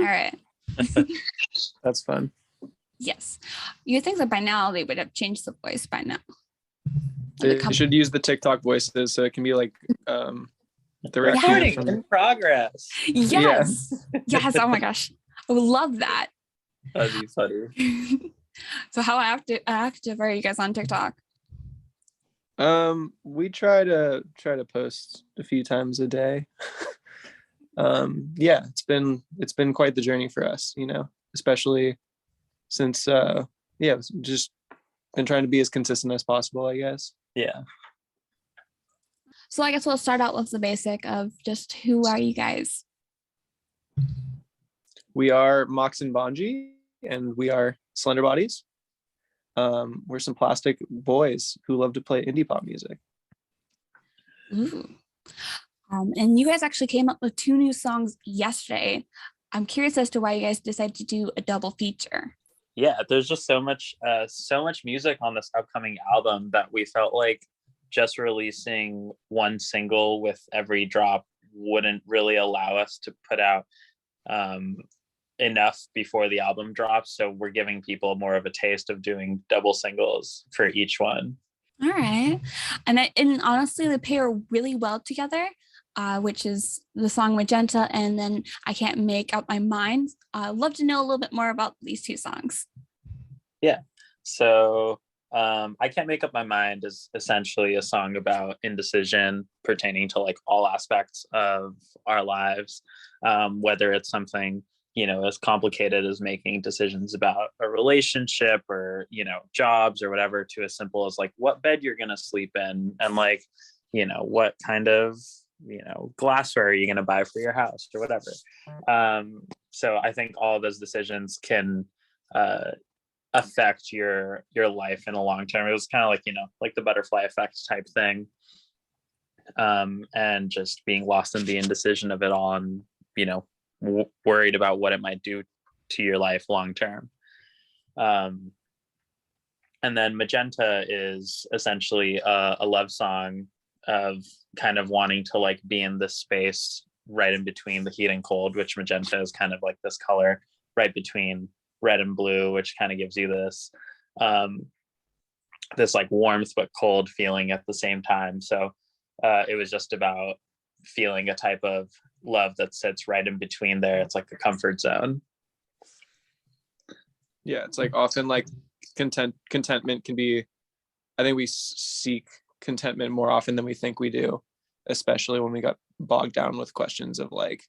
All right. That's fun. Yes. You think that by now they would have changed the voice by now. They should use the TikTok voices so it can be like recording in progress. Yes. Yes. Oh my gosh. I would love that. That'd be funny. So how active are you guys on TikTok? We try to post a few times a day. Yeah, it's been quite the journey for us, you know, especially since just been trying to be as consistent as possible, I guess. Yeah. So I guess we'll start out with the basic of just who are you guys? We are Mox and Bonji, and we are Slenderbodies. We're some plastic boys who love to play indie pop music. Ooh. And you guys actually came up with 2 new songs yesterday. I'm curious as to why you guys decided to do a double feature. Yeah, there's just so much music on this upcoming album that we felt like just releasing one single with every drop wouldn't really allow us to put out enough before the album drops. So we're giving people more of a taste of doing double singles for each one. All right. And honestly, they pair really well together, which is the song Magenta and then I Can't Make Up My Mind. I'd love to know a little bit more about these 2 songs. Yeah. So I Can't Make Up My Mind is essentially a song about indecision pertaining to like all aspects of our lives, whether it's something, you know, as complicated as making decisions about a relationship or, you know, jobs or whatever, to as simple as like what bed you're going to sleep in and like, you know, what kind of, you know, glassware are you going to buy for your house or whatever. So I think all of those decisions can affect your life in a long term. It was kind of like, you know, like the butterfly effect type thing, and just being lost in the indecision of it all and, you know, worried about what it might do to your life long term. And then Magenta is essentially a love song of kind of wanting to like be in this space right in between the heat and cold, which magenta is kind of like this color right between red and blue, which kind of gives you this this like warmth but cold feeling at the same time. So it was just about feeling a type of love that sits right in between there. It's like a comfort zone. Yeah, it's like often like contentment can be, I think we seek contentment more often than we think we do, especially when we got bogged down with questions of like,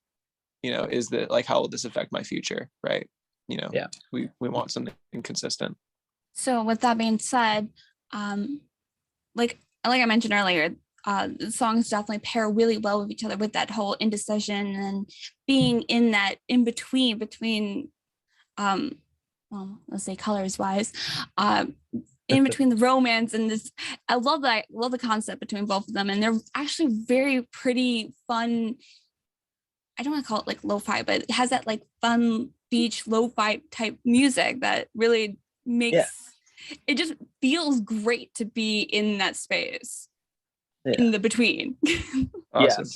you know, is that like, how will this affect my future, right? You know, yeah, we want something consistent. So with that being said, like I mentioned earlier, the songs definitely pair really well with each other with that whole indecision and being in that in between well, let's say colors wise, in between the romance and this. I love the concept between both of them, and they're actually very pretty fun. I don't want to call it like lo-fi, but it has that like fun beach lo-fi type music that really makes it just feels great to be in that space. In the between. Awesome. Yes.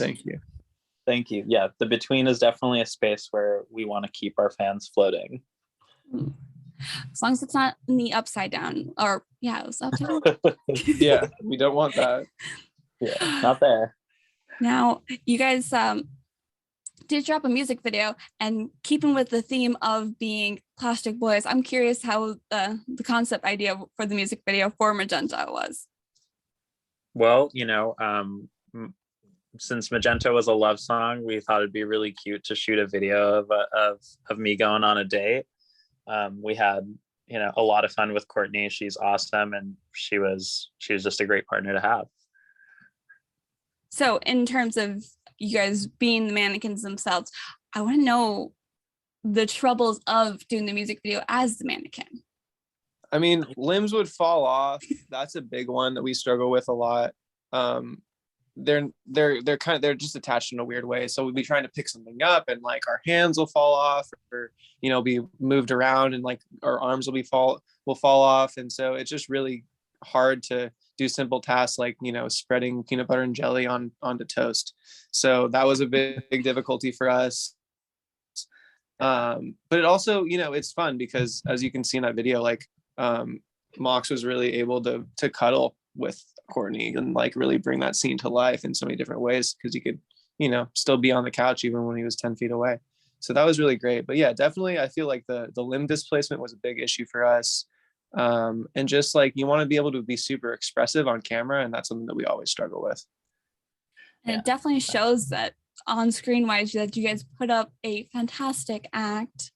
Thank you. Yeah, the between is definitely a space where we want to keep our fans floating. As long as it's not in the upside down, or it was upside down. Yeah, we don't want that. Yeah, not there. Now, you guys did drop a music video, and keeping with the theme of being plastic boys, I'm curious how the concept idea for the music video for Magenta was. Well, you know, since Magenta was a love song, we thought it'd be really cute to shoot a video of me going on a date. We had, you know, a lot of fun with Courtney. She's awesome, and she was just a great partner to have. So, in terms of you guys being the mannequins themselves, I want to know the troubles of doing the music video as the mannequin. I mean, limbs would fall off. That's a big one that we struggle with a lot. They're just attached in a weird way. So we'll be trying to pick something up and like our hands will fall off or, you know, be moved around and like our arms will fall off. And so it's just really hard to do simple tasks like, you know, spreading peanut butter and jelly onto toast. So that was a big difficulty for us. But it also, you know, it's fun because as you can see in that video, like Mox was really able to cuddle with Courtney and like really bring that scene to life in so many different ways, because he could, you know, still be on the couch even when he was 10 feet away. So that was really great. But yeah, definitely I feel like the limb displacement was a big issue for us. And just like you want to be able to be super expressive on camera, and that's something that we always struggle with. And it definitely shows that on screen wise that you guys put up a fantastic act.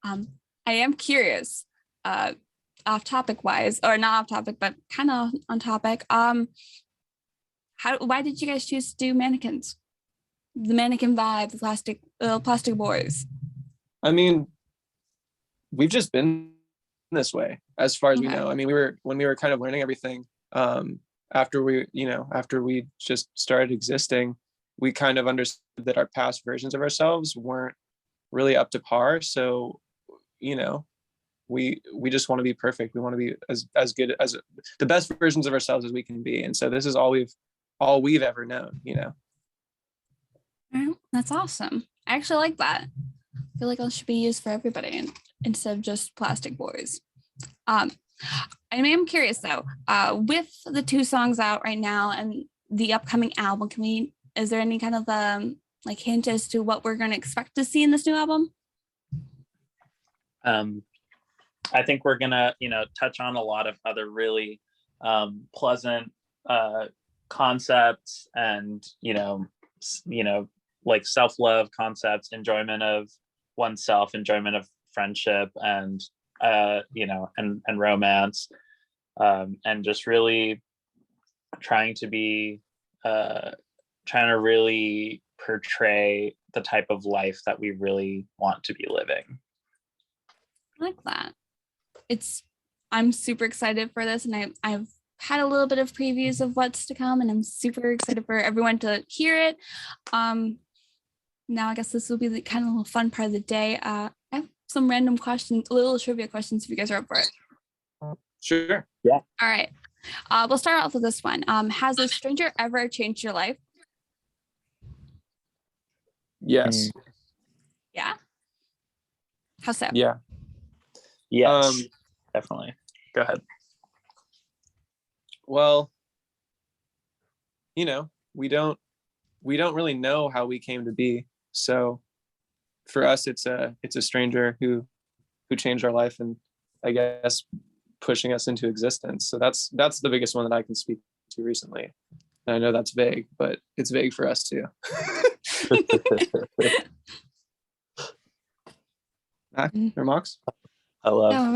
I am curious, off topic wise, or not off topic, but kind of on topic. Why did you guys choose to do mannequins? The mannequin vibe, the plastic boys. I mean, we've just been this way as far as we know. I mean, when we were kind of learning everything, after we just started existing, we kind of understood that our past versions of ourselves weren't really up to par. So, you know, we just want to be perfect. We want to be as good as the best versions of ourselves as we can be. And so this is all we've ever known, you know. That's awesome. I actually like that. I feel like it should be used for everybody instead of just plastic boys. I am curious though, with the 2 songs out right now and the upcoming album, is there any kind of like hint as to what we're going to expect to see in this new album? I think we're gonna, you know, touch on a lot of other really pleasant concepts, and you know, like self-love concepts, enjoyment of oneself, enjoyment of friendship, and you know, and romance, and just really trying to really portray the type of life that we really want to be living. I like that. I'm super excited for this, and I've had a little bit of previews of what's to come, and I'm super excited for everyone to hear it. Now I guess this will be the kind of fun part of the day. I have some random questions, little trivia questions if you guys are up for it. Sure. Yeah. All right. We'll start off with this one. Has a stranger ever changed your life? Yes. Yeah. How so? Yeah. Yes. Definitely. Go ahead. Well, you know, we don't really know how we came to be. So for us, it's a stranger who changed our life, and I guess pushing us into existence. So that's the biggest one that I can speak to recently. And I know that's vague, but it's vague for us too. Or Mox? I love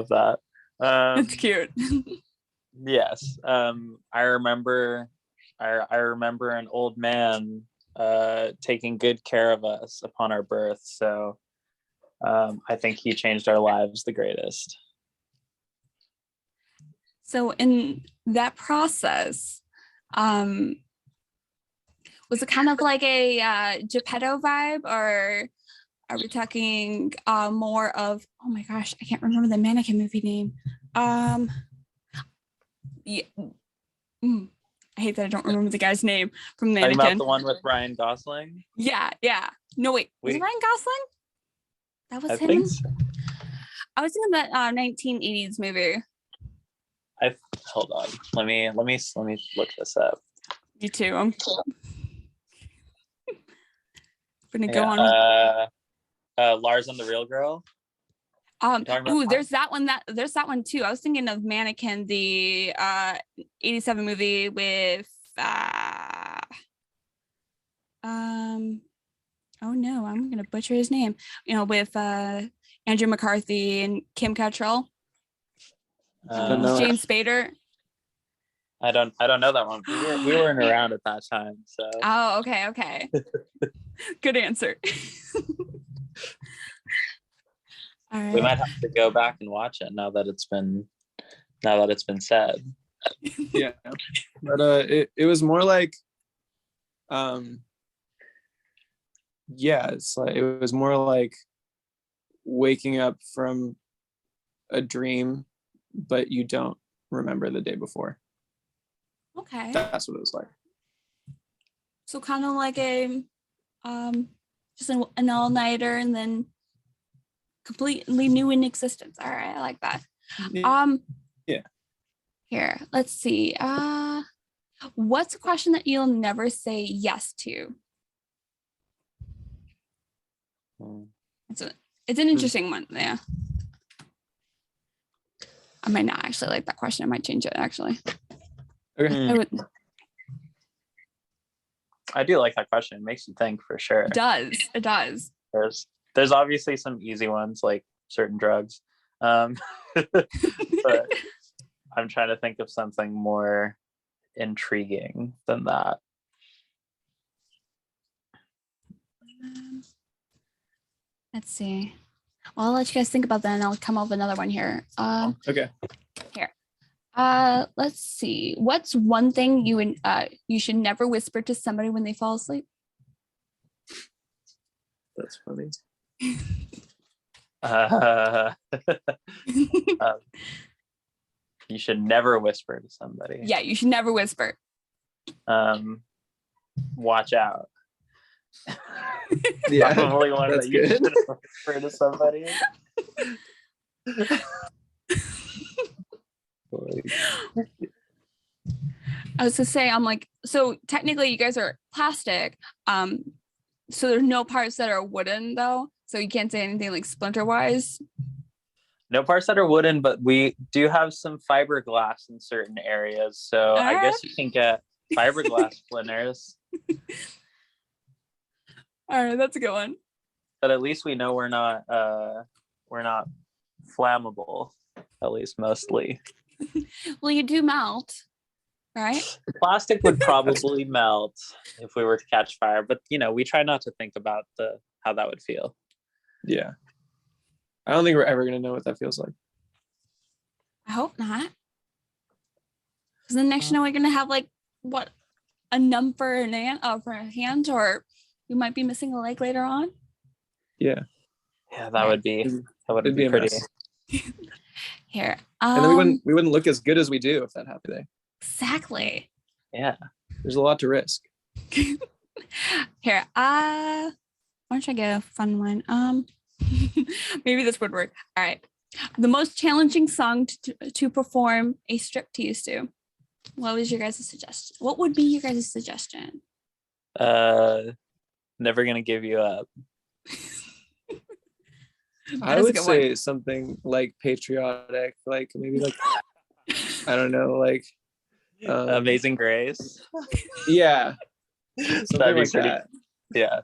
that. That's cute. Yes. I remember an old man taking good care of us upon our birth. So I think he changed our lives the greatest. So in that process, was it kind of like a Geppetto vibe, or are we talking more of, oh my gosh, I can't remember the Mannequin movie name. Yeah. I hate that I don't remember the guy's name from Mannequin. Talking about the one with Ryan Gosling? Yeah. No, wait. Was it Ryan Gosling? That was him? Think so. I was thinking that 1980s movie. Hold on. Let me look this up. Me too. I'm gonna go on. Lars and the Real Girl. There's that one too. I was thinking of Mannequin, the 87 movie with oh no, I'm gonna butcher his name. You know, with Andrew McCarthy and Kim Cattrall. James Spader. I don't know that one. We weren't around at that time, so. Oh, okay. Good answer. All right. We might have to go back and watch it now that it's been said. Yeah, but it was more like, it's like it was more like waking up from a dream, but you don't remember the day before. Okay. That's what it was like. So kind of like a just an all-nighter and then completely new in existence. All right, I like that. Yeah. Here, let's see. What's a question that you'll never say yes to? It's an interesting one. Yeah. I might not actually like that question. I might change it actually. Okay. I do like that question. It makes you think for sure. It does. There's obviously some easy ones like certain drugs. But I'm trying to think of something more intriguing than that. Let's see. Well, I'll let you guys think about that and I'll come up with another one here. Okay. Here. Let's see. What's one thing you should never whisper to somebody when they fall asleep? That's funny. You should never whisper to somebody. Yeah, you should never whisper. Watch out. Yeah, probably one that's that you good. should whisper to somebody. I was to say, I'm like, so technically you guys are plastic. So there's no parts that are wooden though. So you can't say anything like splinter wise. No parts that are wooden, but we do have some fiberglass in certain areas. So I guess you can get fiberglass splinters. All right, that's a good one. But at least we know we're not flammable, at least mostly. Well, you do melt, right? The plastic would probably melt if we were to catch fire, but we try not to think about how that would feel. Yeah. I don't think we're ever gonna know what that feels like. I hope not. Because the next we're gonna have like what, a numb for a hand, or you might be missing a leg later on. Yeah. Yeah, that would be pretty. Here. And then we wouldn't look as good as we do if that happened. Exactly. Yeah. There's a lot to risk. Here. Why don't I get a fun one? Maybe this would work. All right. The most challenging song to perform a striptease to. What was your guys' suggestion? What would be your guys' suggestion? Never Gonna Give You Up. I would say something like patriotic, like maybe like I don't know, like Amazing Grace. Yeah. Something like that. Yeah.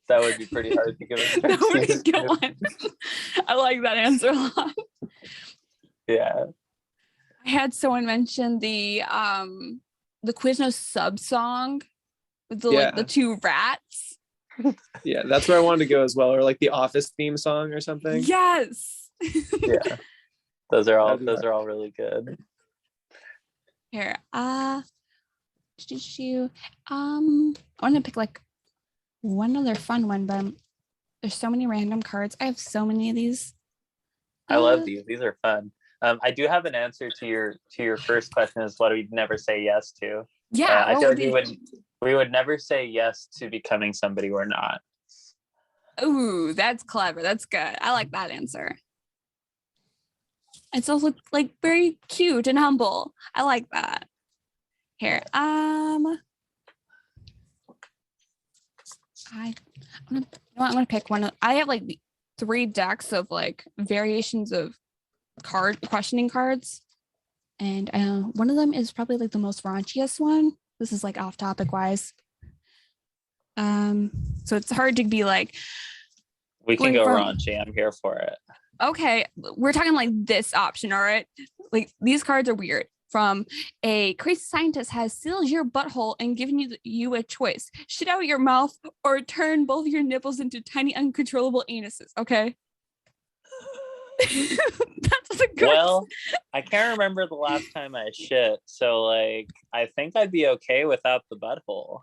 That would be pretty hard to give a That would be a good one. I like that answer a lot. Yeah. I had someone mention the Quiznos sub song with the two rats. Yeah, that's where I wanted to go as well, or like the Office theme song or something. Yes. Yeah. Those are all really good. Here, I want to pick like one other fun one, but there's so many random cards. I have so many of these. I love these. These are fun. I do have an answer to your first question, is what we'd never say yes to. Yeah, I feel like we would never say yes to becoming somebody we're not. Ooh, that's clever. That's good. I like that answer. It's also like very cute and humble. I like that. Here, I'm gonna pick one. I have like 3 decks of like variations of questioning cards, and one of them is probably like the most raunchiest one. This is like off topic wise. So it's hard to be like, we can go raunchy. I'm here for it. Okay, we're talking like this option, all right? Like these cards are weird. From a crazy scientist has sealed your butthole and given you a choice: shit out your mouth or turn both your nipples into tiny uncontrollable anuses. Okay. That's a good. Well, I can't remember the last time I shit, so like I think I'd be okay without the butthole.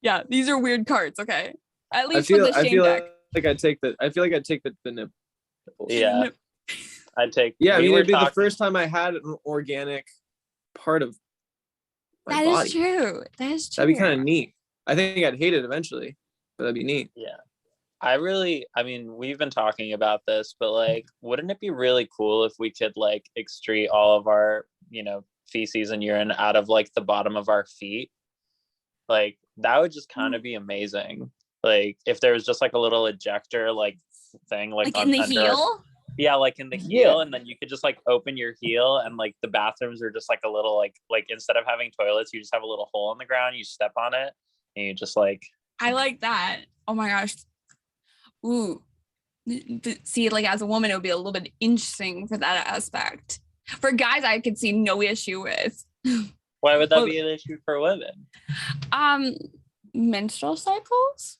Yeah, these are weird cards. Okay, at least I feel deck. like I'd take the nipples. Yeah, I'd take. Yeah, I mean, it'd be the first time I had an organic part of my body. That is true. That'd be kind of neat. I think I'd hate it eventually, but that'd be neat. Yeah. I mean, we've been talking about this, but like, wouldn't it be really cool if we could like excrete all of our, feces and urine out of like the bottom of our feet? Like, that would just kind of be amazing. Like, if there was just like a little ejector like thing, like in the heel. Yeah, like in the heel, and then you could just like open your heel, and like the bathrooms are just like a little like instead of having toilets, you just have a little hole in the ground, you step on it, and you just like. I like that. Oh my gosh. Ooh. See, like as a woman, it would be a little bit interesting for that aspect. For guys, I could see no issue with. Why would that be an issue for women? Menstrual cycles.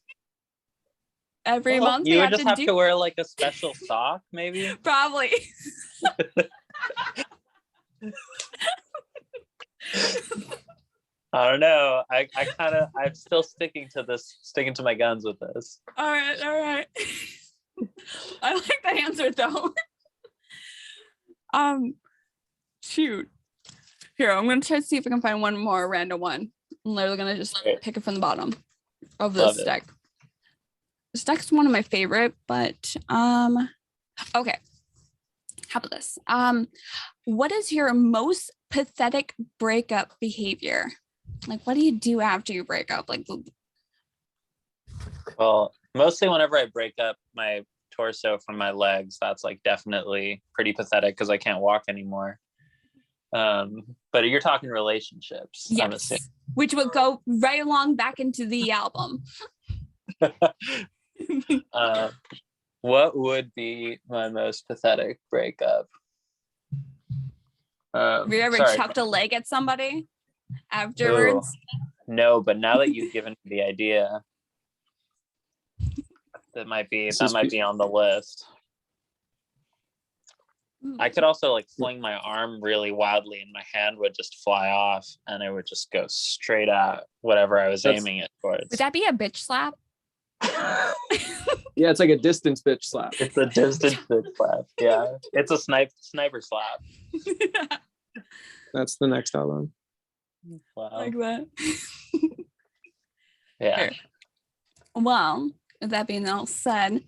Every month you would just have to wear like a special sock, maybe. Probably. I don't know. I'm still sticking to my guns with this. All right. I like that answer though. Shoot. Here, I'm gonna try to see if I can find one more random one. I'm literally gonna just pick it from the bottom of this deck. This deck's one of my favorite, but okay. How about this? What is your most pathetic breakup behavior? Like, what do you do after you break up? Like, well, mostly whenever I break up my torso from my legs, that's like definitely pretty pathetic because I can't walk anymore. But you're talking relationships. Yes, which would go right along back into the album. What would be my most pathetic breakup? Have you ever chucked a leg at somebody afterwards? Ooh, no, but now that you've given me the idea, that might be on the list. I could also like fling my arm really wildly and my hand would just fly off and it would just go straight at whatever I was aiming it towards. Would that be a bitch slap? Yeah, it's like a distance bitch slap. It's a distance bitch slap. Yeah, it's a sniper slap. That's the next album. Wow. Like that. Yeah. Here. Well, with that being all said,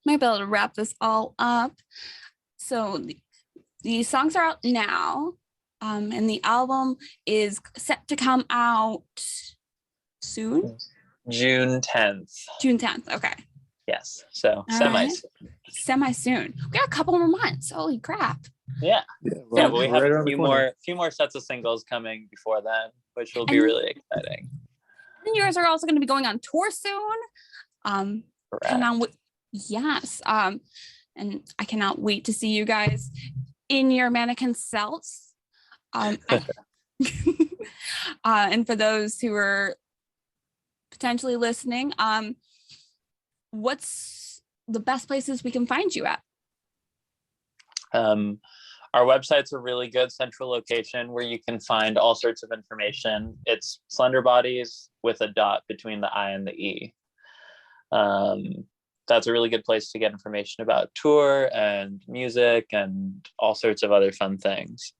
might be able to wrap this all up. So the songs are out now, and the album is set to come out soon. June 10th. June 10th. Okay. Yes. So semi soon. We got a couple more months. Holy crap. Yeah. Well, but we have a few more sets of singles coming before then, which will be really exciting. And you guys are also going to be going on tour soon. Correct. Yes. And I cannot wait to see you guys in your Mannequin selves. And for those who are potentially listening, what's the best places we can find you at? Our website's a really good central location where you can find all sorts of information. It's Slenderbodies with a dot between the I and the E. That's a really good place to get information about tour and music and all sorts of other fun things.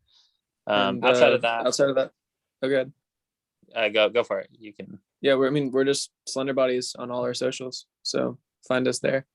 Outside of that, oh, good. Go for it. You can. Yeah, we're just Slenderbodies on all our socials, so find us there.